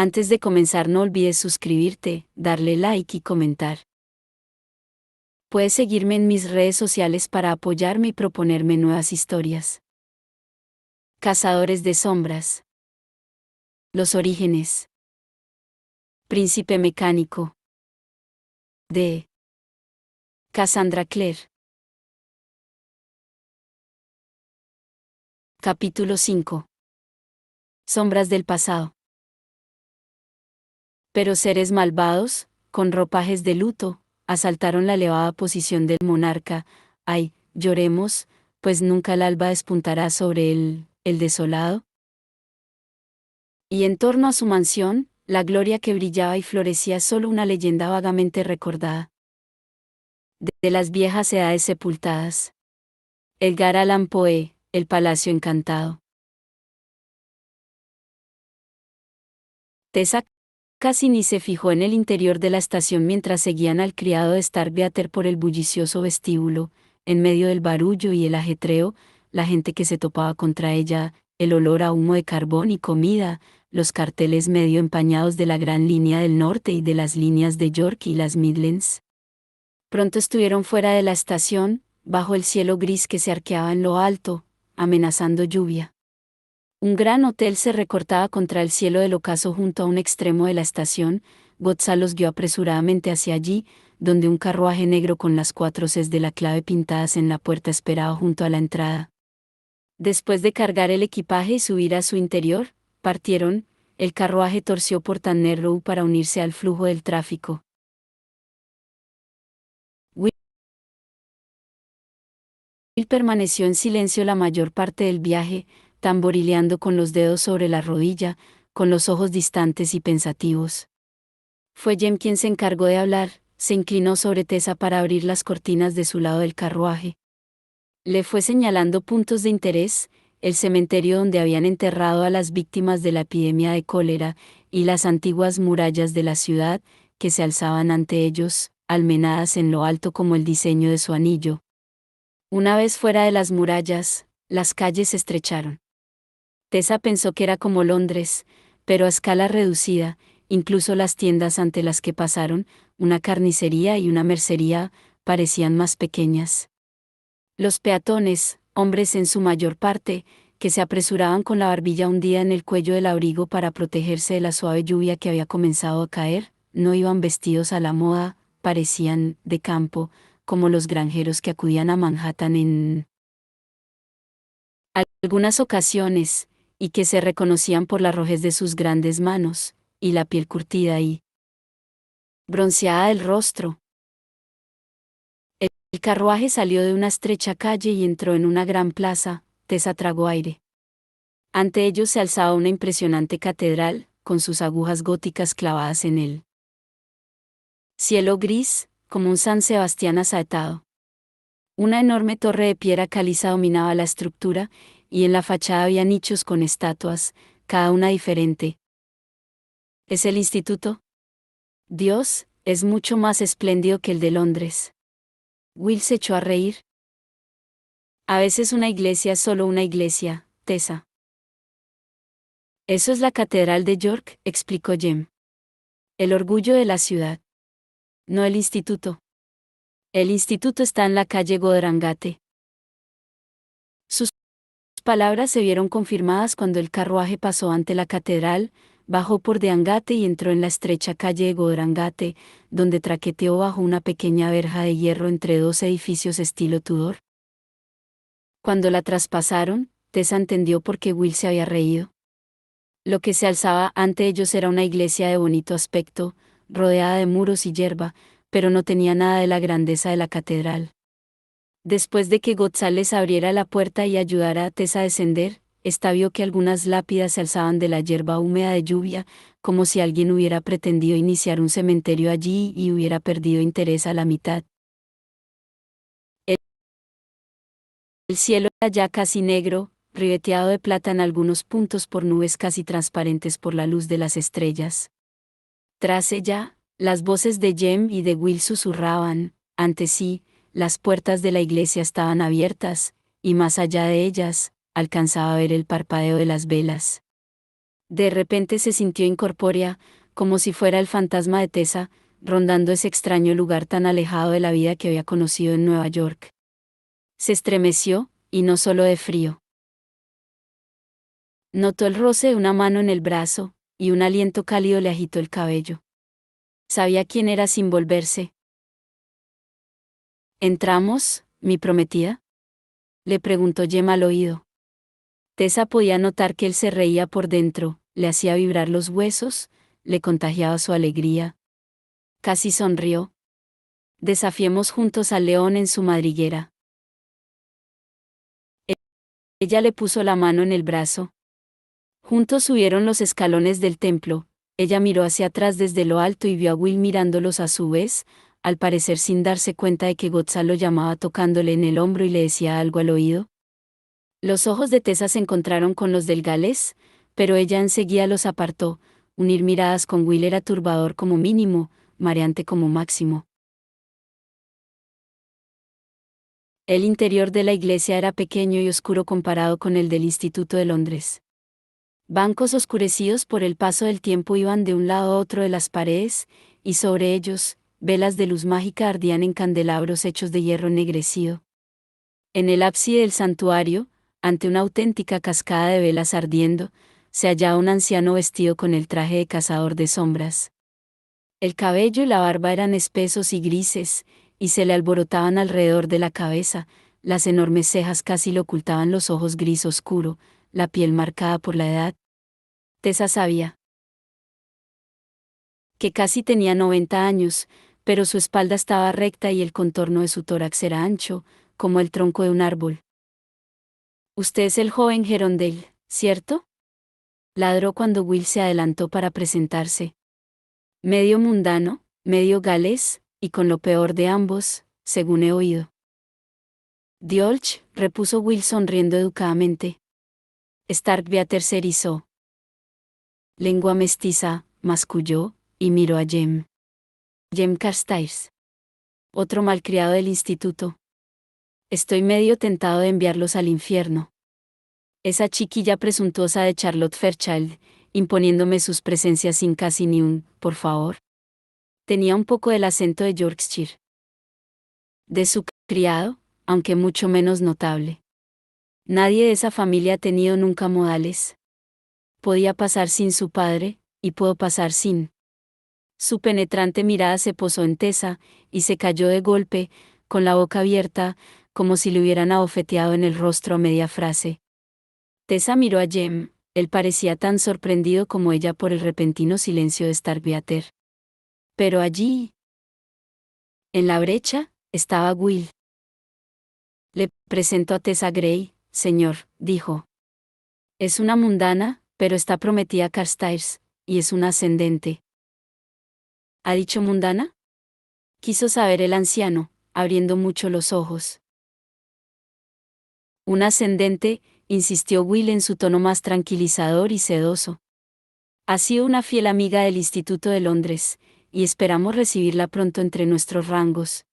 Antes de comenzar no olvides suscribirte, darle like y comentar. Puedes seguirme en mis redes sociales para apoyarme y proponerme nuevas historias. Cazadores de sombras. Los orígenes. Príncipe mecánico. De Cassandra Clare. Capítulo 5. Sombras del pasado. Pero seres malvados, con ropajes de luto, asaltaron la elevada posición del monarca. Ay, lloremos, pues nunca el alba despuntará sobre el desolado. Y en torno a su mansión, la gloria que brillaba y florecía es solo una leyenda vagamente recordada. De las viejas edades sepultadas. Edgar Allan Poe, El Palacio Encantado. Tessa casi ni se fijó en el interior de la estación mientras seguían al criado de Starkweather por el bullicioso vestíbulo. En medio del barullo y el ajetreo, la gente que se topaba contra ella, el olor a humo de carbón y comida, los carteles medio empañados de la gran línea del norte y de las líneas de York y las Midlands. Pronto estuvieron fuera de la estación, bajo el cielo gris que se arqueaba en lo alto, amenazando lluvia. Un gran hotel se recortaba contra el cielo del ocaso junto a un extremo de la estación. Gonzalo los guió apresuradamente hacia allí, donde un carruaje negro con las 4 Cs de la clave pintadas en la puerta esperaba junto a la entrada. Después de cargar el equipaje y subir a su interior, partieron. El carruaje torció por Tanner Row para unirse al flujo del tráfico. Will permaneció en silencio la mayor parte del viaje, tamborileando con los dedos sobre la rodilla, con los ojos distantes y pensativos. Fue Jem quien se encargó de hablar. Se inclinó sobre Tessa para abrir las cortinas de su lado del carruaje. Le fue señalando puntos de interés, el cementerio donde habían enterrado a las víctimas de la epidemia de cólera, y las antiguas murallas de la ciudad, que se alzaban ante ellos, almenadas en lo alto como el diseño de su anillo. Una vez fuera de las murallas, las calles se estrecharon. Tessa pensó que era como Londres, pero a escala reducida. Incluso las tiendas ante las que pasaron, una carnicería y una mercería, parecían más pequeñas. Los peatones, hombres en su mayor parte, que se apresuraban con la barbilla hundida en el cuello del abrigo para protegerse de la suave lluvia que había comenzado a caer, no iban vestidos a la moda, parecían de campo, como los granjeros que acudían a Manhattan en algunas ocasiones, y que se reconocían por la rojez de sus grandes manos, y la piel curtida y bronceada del rostro. El carruaje salió de una estrecha calle y entró en una gran plaza. Tessa tragó aire. Ante ellos se alzaba una impresionante catedral, con sus agujas góticas clavadas en el cielo gris, como un San Sebastián asaetado. Una enorme torre de piedra caliza dominaba la estructura, y en la fachada había nichos con estatuas, cada una diferente. ¿Es el instituto? Dios, es mucho más espléndido que el de Londres. Will se echó a reír. A veces una iglesia es solo una iglesia, Tessa. Eso es la catedral de York, explicó Jem. El orgullo de la ciudad. No el instituto. El instituto está en la calle Godrangate. Sus palabras se vieron confirmadas cuando el carruaje pasó ante la catedral, bajó por de Angate y entró en la estrecha calle de Godrangate, donde traqueteó bajo una pequeña verja de hierro entre 2 edificios estilo Tudor. Cuando la traspasaron, Tessa entendió por qué Will se había reído. Lo que se alzaba ante ellos era una iglesia de bonito aspecto, rodeada de muros y hierba, pero no tenía nada de la grandeza de la catedral. Después de que González abriera la puerta y ayudara a Tessa a descender, ésta vio que algunas lápidas se alzaban de la hierba húmeda de lluvia, como si alguien hubiera pretendido iniciar un cementerio allí y hubiera perdido interés a la mitad. El cielo era ya casi negro, ribeteado de plata en algunos puntos por nubes casi transparentes por la luz de las estrellas. Tras ella, las voces de Jem y de Will susurraban. Ante sí, las puertas de la iglesia estaban abiertas, y más allá de ellas, alcanzaba a ver el parpadeo de las velas. De repente se sintió incorpórea, como si fuera el fantasma de Tessa, rondando ese extraño lugar tan alejado de la vida que había conocido en Nueva York. Se estremeció, y no solo de frío. Notó el roce de una mano en el brazo, y un aliento cálido le agitó el cabello. Sabía quién era sin volverse. ¿Entramos, mi prometida?, le preguntó Jem al oído. Tessa podía notar que él se reía por dentro, le hacía vibrar los huesos, le contagiaba su alegría. Casi sonrió. Desafiemos juntos al león en su madriguera. Ella le puso la mano en el brazo. Juntos subieron los escalones del templo. Ella miró hacia atrás desde lo alto y vio a Will mirándolos a su vez, al parecer sin darse cuenta de que Gonzalo lo llamaba tocándole en el hombro y le decía algo al oído. Los ojos de Tessa se encontraron con los del galés, pero ella enseguida los apartó. Unir miradas con Will era turbador como mínimo, mareante como máximo. El interior de la iglesia era pequeño y oscuro comparado con el del Instituto de Londres. Bancos oscurecidos por el paso del tiempo iban de un lado a otro de las paredes, y sobre ellos, velas de luz mágica ardían en candelabros hechos de hierro ennegrecido. En el ábside del santuario, ante una auténtica cascada de velas ardiendo, se hallaba un anciano vestido con el traje de cazador de sombras. El cabello y la barba eran espesos y grises, y se le alborotaban alrededor de la cabeza, las enormes cejas casi le ocultaban los ojos gris oscuro, la piel marcada por la edad. Tessa sabía que casi tenía 90 años, pero su espalda estaba recta y el contorno de su tórax era ancho, como el tronco de un árbol. «Usted es el joven Gerondale, ¿cierto?», ladró cuando Will se adelantó para presentarse. Medio mundano, medio galés, y con lo peor de ambos, según he oído. «Diolch», repuso Will sonriendo educadamente. Starkweather se erizó. Lengua mestiza, masculló, y miró a Jem. Jem Carstairs. Otro malcriado del instituto. Estoy medio tentado de enviarlos al infierno. Esa chiquilla presuntuosa de Charlotte Fairchild, imponiéndome sus presencias sin casi ni un, por favor. Tenía un poco del acento de Yorkshire. De su criado, aunque mucho menos notable. Nadie de esa familia ha tenido nunca modales. Podía pasar sin su padre, y puedo pasar sin. Su penetrante mirada se posó en Tessa, y se cayó de golpe, con la boca abierta, como si le hubieran abofeteado en el rostro a media frase. Tessa miró a Jem, él parecía tan sorprendido como ella por el repentino silencio de Starkweather. Pero allí, en la brecha, estaba Will. Le presento a Tessa Gray, señor, dijo. Es una mundana, pero está prometida a Carstairs, y es una ascendente. ¿Ha dicho mundana?, quiso saber el anciano, abriendo mucho los ojos. Un ascendente, insistió Will en su tono más tranquilizador y sedoso. Ha sido una fiel amiga del Instituto de Londres, y esperamos recibirla pronto entre nuestros rangos.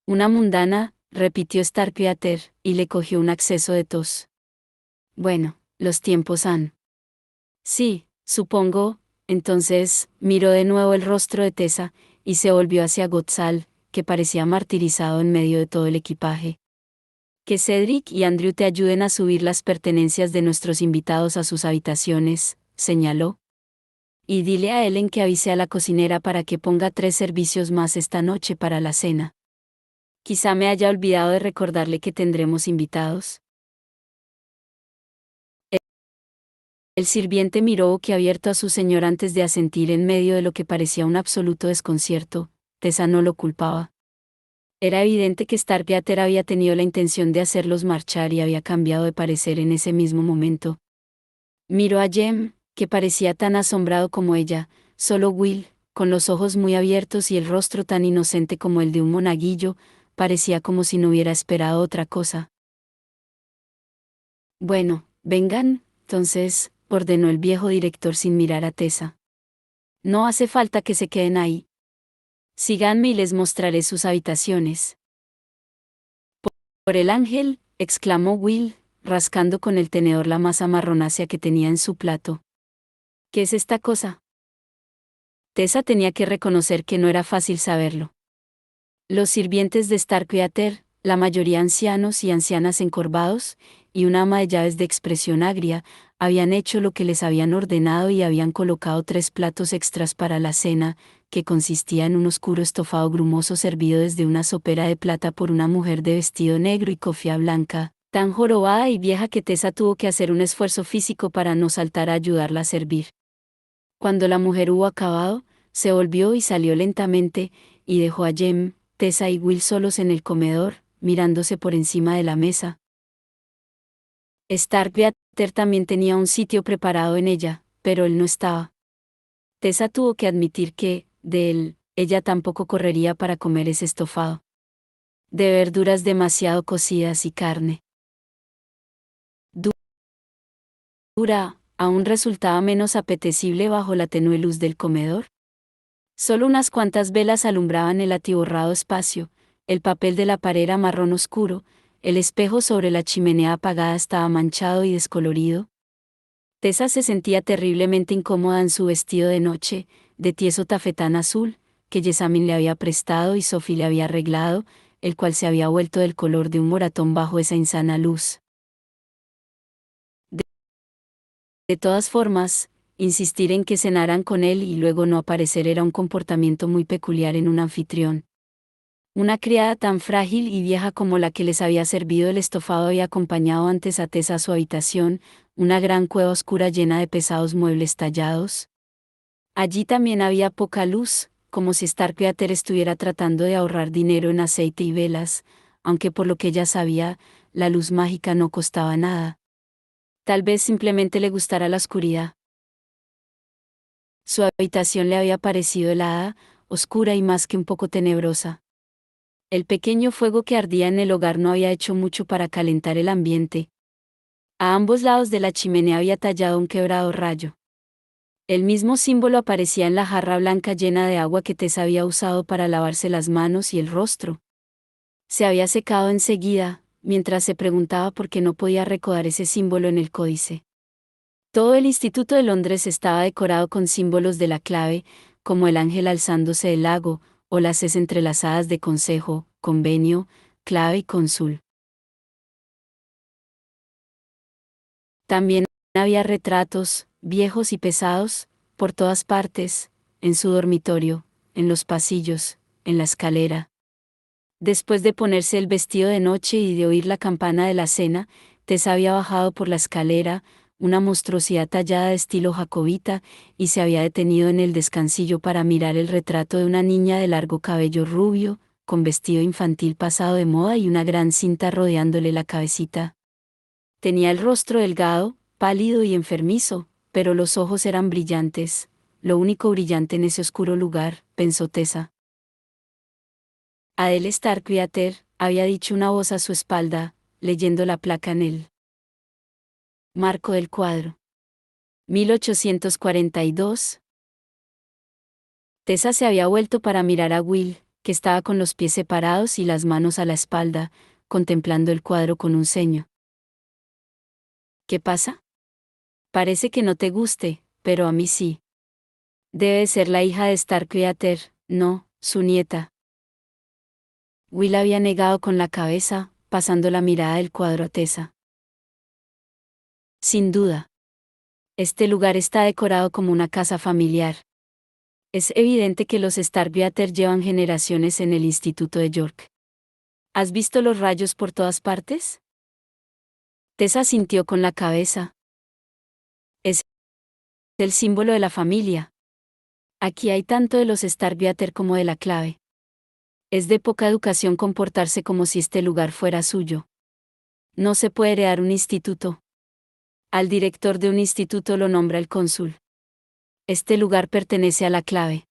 Una mundana, repitió Starkweather, y le cogió un acceso de tos. Bueno, los tiempos han. Sí, supongo. Entonces, miró de nuevo el rostro de Tessa, y se volvió hacia Gonzalo, que parecía martirizado en medio de todo el equipaje. Que Cedric y Andrew te ayuden a subir las pertenencias de nuestros invitados a sus habitaciones, señaló. Y dile a Ellen que avise a la cocinera para que ponga 3 servicios más esta noche para la cena. Quizá me haya olvidado de recordarle que tendremos invitados. El sirviente miró boquiabierto a su señor antes de asentir en medio de lo que parecía un absoluto desconcierto. Tessa no lo culpaba. Era evidente que Starkweather había tenido la intención de hacerlos marchar y había cambiado de parecer en ese mismo momento. Miró a Jem, que parecía tan asombrado como ella, solo Will, con los ojos muy abiertos y el rostro tan inocente como el de un monaguillo, parecía como si no hubiera esperado otra cosa. Bueno, vengan, entonces, ordenó el viejo director sin mirar a Tessa. No hace falta que se queden ahí. Síganme y les mostraré sus habitaciones. Por el ángel, exclamó Will, rascando con el tenedor la masa marronácea que tenía en su plato. ¿Qué es esta cosa? Tessa tenía que reconocer que no era fácil saberlo. Los sirvientes de Starkweather, la mayoría ancianos y ancianas encorvados, y una ama de llaves de expresión agria, habían hecho lo que les habían ordenado y habían colocado 3 platos extras para la cena, que consistía en un oscuro estofado grumoso servido desde una sopera de plata por una mujer de vestido negro y cofia blanca, tan jorobada y vieja que Tessa tuvo que hacer un esfuerzo físico para no saltar a ayudarla a servir. Cuando la mujer hubo acabado, se volvió y salió lentamente, y dejó a Jem, Tessa y Will solos en el comedor, mirándose por encima de la mesa. Starkweather también tenía un sitio preparado en ella, pero él no estaba. Tessa tuvo que admitir que, de él, ella tampoco correría para comer ese estofado. De verduras demasiado cocidas y carne dura, aún resultaba menos apetecible bajo la tenue luz del comedor. Solo unas cuantas velas alumbraban el atiborrado espacio, el papel de la pared era marrón oscuro, el espejo sobre la chimenea apagada estaba manchado y descolorido. Tessa se sentía terriblemente incómoda en su vestido de noche, de tieso tafetán azul, que Jessamine le había prestado y Sophie le había arreglado, el cual se había vuelto del color de un moratón bajo esa insana luz. De todas formas, insistir en que cenaran con él y luego no aparecer era un comportamiento muy peculiar en un anfitrión. Una criada tan frágil y vieja como la que les había servido el estofado había acompañado antes a Tessa a su habitación, una gran cueva oscura llena de pesados muebles tallados. Allí también había poca luz, como si Starkweather estuviera tratando de ahorrar dinero en aceite y velas, aunque por lo que ella sabía, la luz mágica no costaba nada. Tal vez simplemente le gustara la oscuridad. Su habitación le había parecido helada, oscura y más que un poco tenebrosa. El pequeño fuego que ardía en el hogar no había hecho mucho para calentar el ambiente. A ambos lados de la chimenea había tallado un quebrado rayo. El mismo símbolo aparecía en la jarra blanca llena de agua que Tessa había usado para lavarse las manos y el rostro. Se había secado enseguida, mientras se preguntaba por qué no podía recordar ese símbolo en el códice. Todo el Instituto de Londres estaba decorado con símbolos de la clave, como el ángel alzándose del lago, o las es entrelazadas de consejo, convenio, clave y cónsul. También había retratos, viejos y pesados, por todas partes, en su dormitorio, en los pasillos, en la escalera. Después de ponerse el vestido de noche y de oír la campana de la cena, Tessa había bajado por la escalera, una monstruosidad tallada de estilo jacobita, y se había detenido en el descansillo para mirar el retrato de una niña de largo cabello rubio, con vestido infantil pasado de moda y una gran cinta rodeándole la cabecita. Tenía el rostro delgado, pálido y enfermizo, pero los ojos eran brillantes, lo único brillante en ese oscuro lugar, pensó Tessa. Adele Starkweather, había dicho una voz a su espalda, leyendo la placa en el marco del cuadro. 1842. Tessa se había vuelto para mirar a Will, que estaba con los pies separados y las manos a la espalda, contemplando el cuadro con un ceño. ¿Qué pasa? Parece que no te guste, pero a mí sí. Debe ser la hija de Starkweather, no, su nieta. Will había negado con la cabeza, pasando la mirada del cuadro a Tessa. Sin duda. Este lugar está decorado como una casa familiar. Es evidente que los Starkweather llevan generaciones en el Instituto de York. ¿Has visto los rayos por todas partes? Tessa sintió con la cabeza. Es el símbolo de la familia. Aquí hay tanto de los Starkweather como de la clave. Es de poca educación comportarse como si este lugar fuera suyo. No se puede heredar un instituto. Al director de un instituto lo nombra el cónsul. Este lugar pertenece a la clave.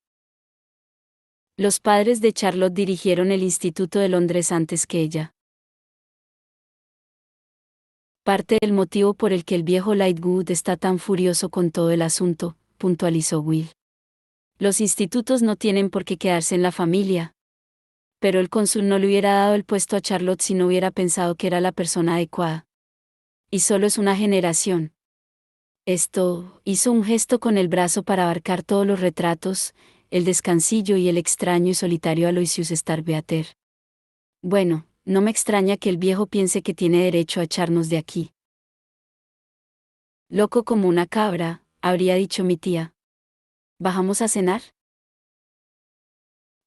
Los padres de Charlotte dirigieron el Instituto de Londres antes que ella. Parte del motivo por el que el viejo Lightwood está tan furioso con todo el asunto, puntualizó Will. Los institutos no tienen por qué quedarse en la familia. Pero el cónsul no le hubiera dado el puesto a Charlotte si no hubiera pensado que era la persona adecuada. Y solo es una generación. Esto, hizo un gesto con el brazo para abarcar todos los retratos, el descansillo y el extraño y solitario Aloysius Starkweather. Bueno, no me extraña que el viejo piense que tiene derecho a echarnos de aquí. Loco como una cabra, habría dicho mi tía. ¿Bajamos a cenar?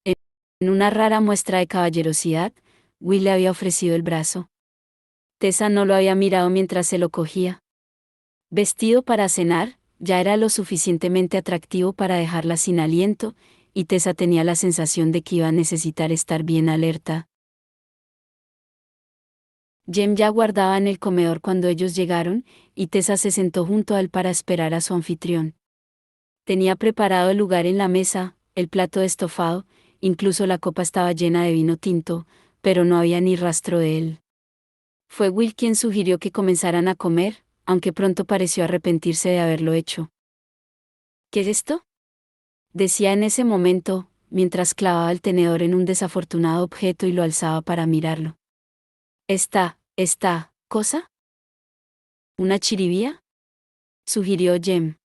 En una rara muestra de caballerosidad, Will le había ofrecido el brazo. Tessa no lo había mirado mientras se lo cogía. Vestido para cenar, ya era lo suficientemente atractivo para dejarla sin aliento, y Tessa tenía la sensación de que iba a necesitar estar bien alerta. Jem ya guardaba en el comedor cuando ellos llegaron, y Tessa se sentó junto a él para esperar a su anfitrión. Tenía preparado el lugar en la mesa, el plato de estofado, incluso la copa estaba llena de vino tinto, pero no había ni rastro de él. Fue Will quien sugirió que comenzaran a comer, aunque pronto pareció arrepentirse de haberlo hecho. ¿Qué es esto?, decía en ese momento, mientras clavaba el tenedor en un desafortunado objeto y lo alzaba para mirarlo. ¿Esta cosa? ¿Una chiribía?, sugirió Jem.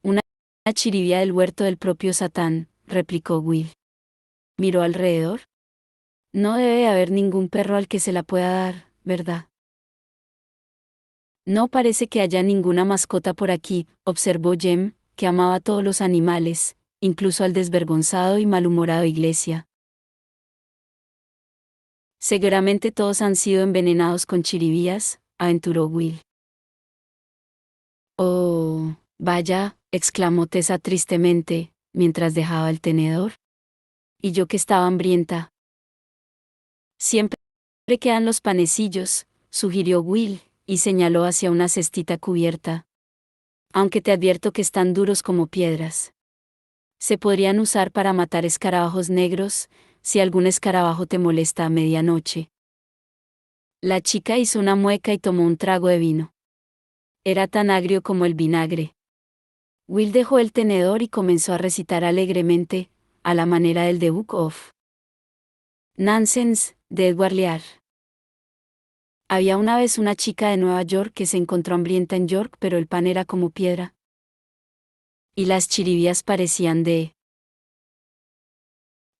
Una chiribía del huerto del propio Satán, replicó Will. Miró alrededor. No debe haber ningún perro al que se la pueda dar, ¿verdad? No parece que haya ninguna mascota por aquí, observó Jem, que amaba a todos los animales, incluso al desvergonzado y malhumorado Iglesia. Seguramente todos han sido envenenados con chiribías, aventuró Will. Oh, vaya, exclamó Tessa tristemente, mientras dejaba el tenedor. Y yo que estaba hambrienta. Siempre quedan los panecillos, sugirió Will, y señaló hacia una cestita cubierta. Aunque te advierto que están duros como piedras. Se podrían usar para matar escarabajos negros, si algún escarabajo te molesta a medianoche. La chica hizo una mueca y tomó un trago de vino. Era tan agrio como el vinagre. Will dejó el tenedor y comenzó a recitar alegremente, a la manera del The Book of Nonsense, de Edward Lear. Había una vez una chica de Nueva York que se encontró hambrienta en York, pero el pan era como piedra. Y las chiribías parecían de...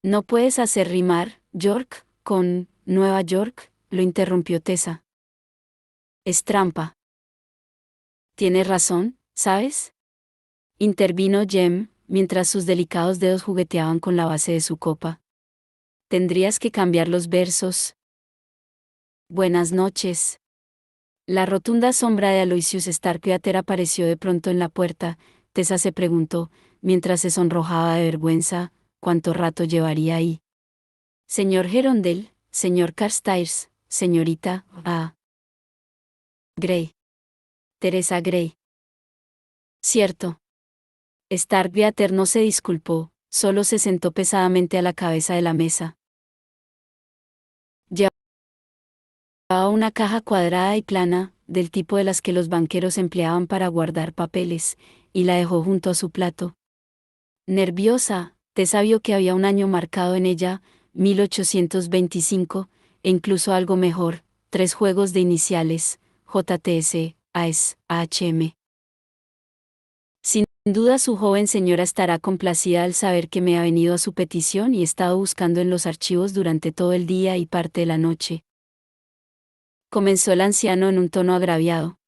No puedes hacer rimar, York, con Nueva York, lo interrumpió Tessa. Es trampa. Tienes razón, ¿sabes? Intervino Jem, mientras sus delicados dedos jugueteaban con la base de su copa. Tendrías que cambiar los versos. Buenas noches. La rotunda sombra de Aloysius Starkweather apareció de pronto en la puerta. Tessa se preguntó, mientras se sonrojaba de vergüenza, cuánto rato llevaría ahí. Señor Gerondel, señor Carstairs, señorita Grey. Teresa Grey. Cierto. Starkweather no se disculpó, solo se sentó pesadamente a la cabeza de la mesa. Llevaba una caja cuadrada y plana, del tipo de las que los banqueros empleaban para guardar papeles, y la dejó junto a su plato. Nerviosa, Tessa vio que había un año marcado en ella, 1825, e incluso algo mejor, 3 juegos de iniciales, JTS, AES, AHM. Sin duda su joven señora estará complacida al saber que me ha venido a su petición y he estado buscando en los archivos durante todo el día y parte de la noche. Comenzó el anciano en un tono agraviado.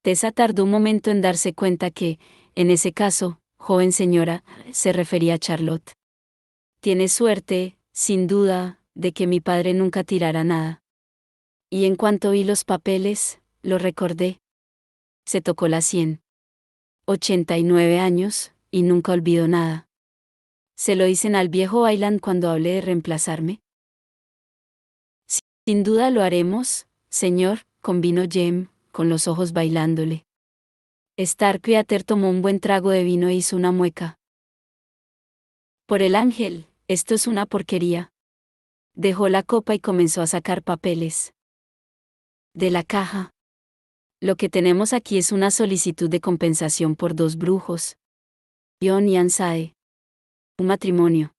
Tessa tardó un momento en darse cuenta que, en ese caso, joven señora, se refería a Charlotte. Tiene suerte, sin duda, de que mi padre nunca tirara nada. Y en cuanto vi los papeles, lo recordé. Se tocó la sien. 89 años, y nunca olvidó nada. ¿Se lo dicen al viejo Bailan cuando hable de reemplazarme? Sin duda lo haremos, señor, convino Jem, con los ojos bailándole. Starkweather tomó un buen trago de vino e hizo una mueca. Por el ángel, esto es una porquería. Dejó la copa y comenzó a sacar papeles. De la caja. Lo que tenemos aquí es una solicitud de compensación por 2 brujos. John y Ansae. Un matrimonio.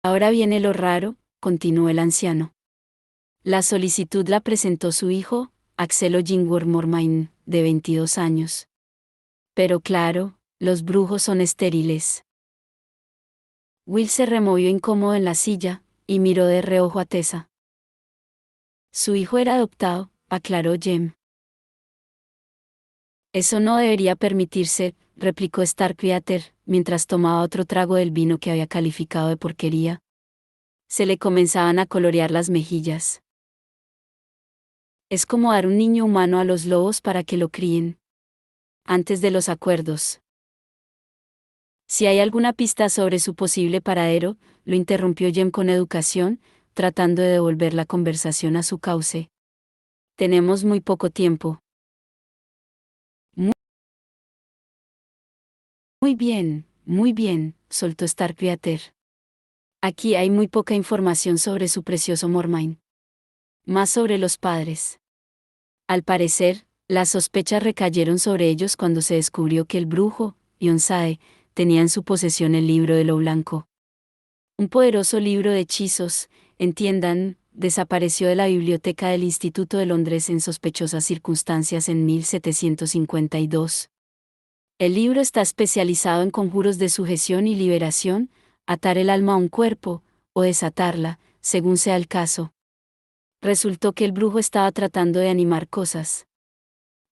Ahora viene lo raro, continuó el anciano. La solicitud la presentó su hijo, Axel Ollingworth Mormain, de 22 años. Pero claro, los brujos son estériles. Will se removió incómodo en la silla, y miró de reojo a Tessa. Su hijo era adoptado, aclaró Jem. Eso no debería permitirse, replicó Starkweather, mientras tomaba otro trago del vino que había calificado de porquería. Se le comenzaban a colorear las mejillas. Es como dar un niño humano a los lobos para que lo críen. Antes de los acuerdos. Si hay alguna pista sobre su posible paradero, lo interrumpió Jem con educación, tratando de devolver la conversación a su cauce. Tenemos muy poco tiempo. Muy bien, soltó Starkweather. Aquí hay muy poca información sobre su precioso Mormain. Más sobre los padres. Al parecer, las sospechas recayeron sobre ellos cuando se descubrió que el brujo, Yonsae, tenía en su posesión el libro de lo blanco. Un poderoso libro de hechizos, entiendan, desapareció de la biblioteca del Instituto de Londres en sospechosas circunstancias en 1752. El libro está especializado en conjuros de sujeción y liberación, atar el alma a un cuerpo, o desatarla, según sea el caso. Resultó que el brujo estaba tratando de animar cosas.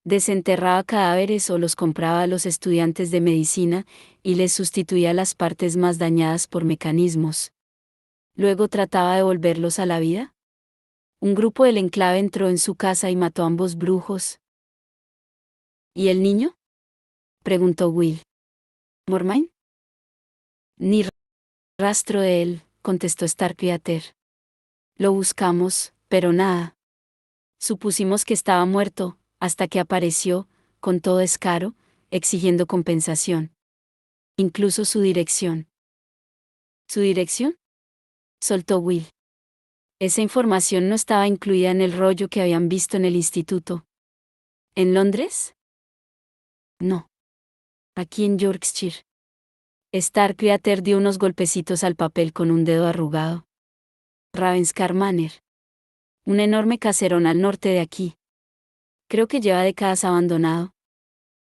Desenterraba cadáveres o los compraba a los estudiantes de medicina, y les sustituía las partes más dañadas por mecanismos. Luego trataba de volverlos a la vida. Un grupo del enclave entró en su casa y mató a ambos brujos. ¿Y el niño?, preguntó Will. ¿Mormain? Ni rastro de él, contestó Starkweather. Lo buscamos, pero nada. Supusimos que estaba muerto, hasta que apareció, con todo descaro, exigiendo compensación. Incluso su dirección. ¿Su dirección?, soltó Will. Esa información no estaba incluida en el rollo que habían visto en el instituto. ¿En Londres? No. Aquí en Yorkshire. Starkweather dio unos golpecitos al papel con un dedo arrugado. Ravenscar Manor. Un enorme caserón al norte de aquí. Creo que lleva décadas abandonado.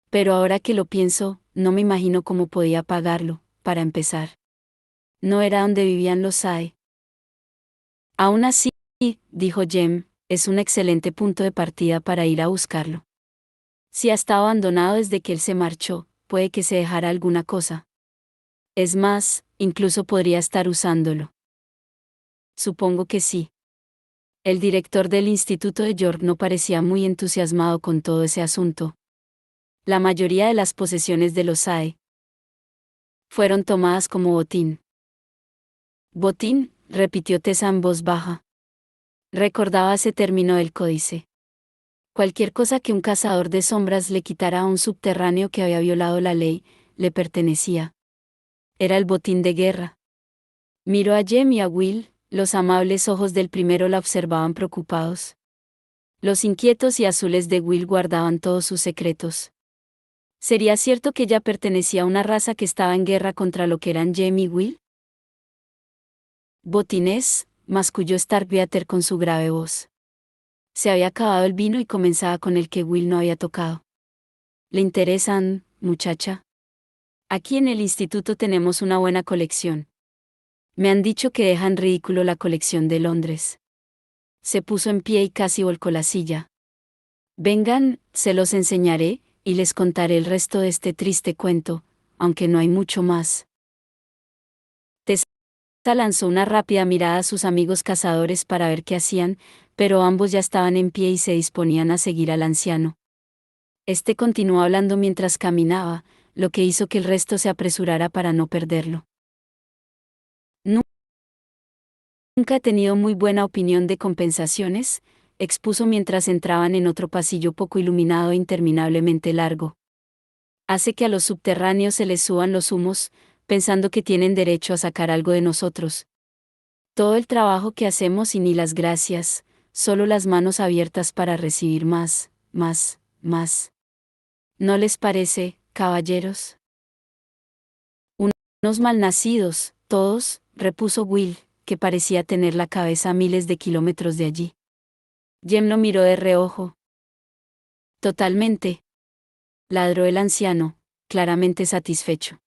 Pero ahora que lo pienso, no me imagino cómo podía pagarlo, para empezar. No era donde vivían los Sae. Aún así, dijo Jem, es un excelente punto de partida para ir a buscarlo. Si ha estado abandonado desde que él se marchó, puede que se dejara alguna cosa. Es más, incluso podría estar usándolo. Supongo que sí. El director del Instituto de York no parecía muy entusiasmado con todo ese asunto. La mayoría de las posesiones de los Sae fueron tomadas como botín. Botín, repitió Tessa en voz baja. Recordaba ese término del códice. Cualquier cosa que un cazador de sombras le quitara a un subterráneo que había violado la ley, le pertenecía. Era el botín de guerra. Miró a Jem y a Will, los amables ojos del primero la observaban preocupados. Los inquietos y azules de Will guardaban todos sus secretos. ¿Sería cierto que ella pertenecía a una raza que estaba en guerra contra lo que eran Jem y Will? Botines, masculló Starkweather con su grave voz. Se había acabado el vino y comenzaba con el que Will no había tocado. ¿Le interesan, muchacha? Aquí en el instituto tenemos una buena colección. Me han dicho que dejan ridículo la colección de Londres. Se puso en pie y casi volcó la silla. Vengan, se los enseñaré, y les contaré el resto de este triste cuento, aunque no hay mucho más. Tessa lanzó una rápida mirada a sus amigos cazadores para ver qué hacían, pero ambos ya estaban en pie y se disponían a seguir al anciano. Este continuó hablando mientras caminaba, lo que hizo que el resto se apresurara para no perderlo. Nunca he tenido muy buena opinión de compensaciones, expuso mientras entraban en otro pasillo poco iluminado e interminablemente largo. Hace que a los subterráneos se les suban los humos, pensando que tienen derecho a sacar algo de nosotros. Todo el trabajo que hacemos y ni las gracias, solo las manos abiertas para recibir más, más, más. ¿No les parece, caballeros? Unos malnacidos, todos, repuso Will, que parecía tener la cabeza a miles de kilómetros de allí. Jem lo miró de reojo. Totalmente, ladró el anciano, claramente satisfecho.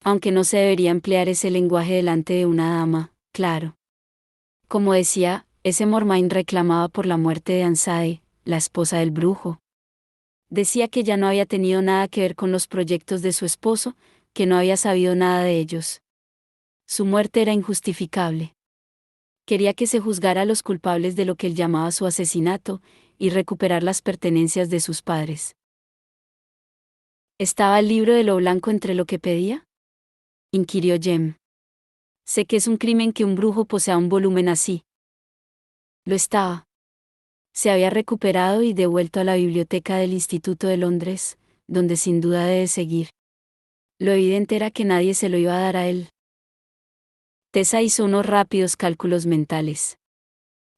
Aunque no se debería emplear ese lenguaje delante de una dama, claro. Como decía, ese Mormain reclamaba por la muerte de Ansae, la esposa del brujo. Decía que ya no había tenido nada que ver con los proyectos de su esposo, que no había sabido nada de ellos. Su muerte era injustificable. Quería que se juzgara a los culpables de lo que él llamaba su asesinato, y recuperar las pertenencias de sus padres. ¿Estaba el libro de lo blanco entre lo que pedía? Inquirió Jem. Sé que es un crimen que un brujo posea un volumen así. Lo estaba. Se había recuperado y devuelto a la biblioteca del Instituto de Londres, donde sin duda debe seguir. Lo evidente era que nadie se lo iba a dar a él. Tessa hizo unos rápidos cálculos mentales.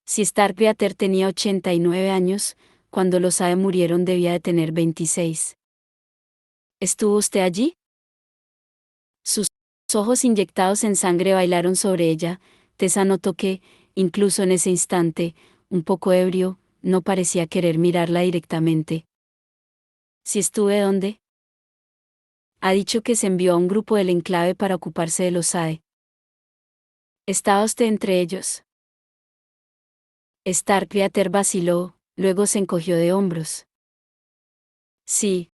Si Starkweather tenía 89 años, cuando los Ae murieron debía de tener 26. ¿Estuvo usted allí? Sus ojos inyectados en sangre bailaron sobre ella. Tessa notó que, incluso en ese instante, un poco ebrio, no parecía querer mirarla directamente. ¿Si estuve dónde? Ha dicho que se envió a un grupo del enclave para ocuparse de los Ae. ¿Estaba usted entre ellos? Starkweather vaciló, luego se encogió de hombros. Sí,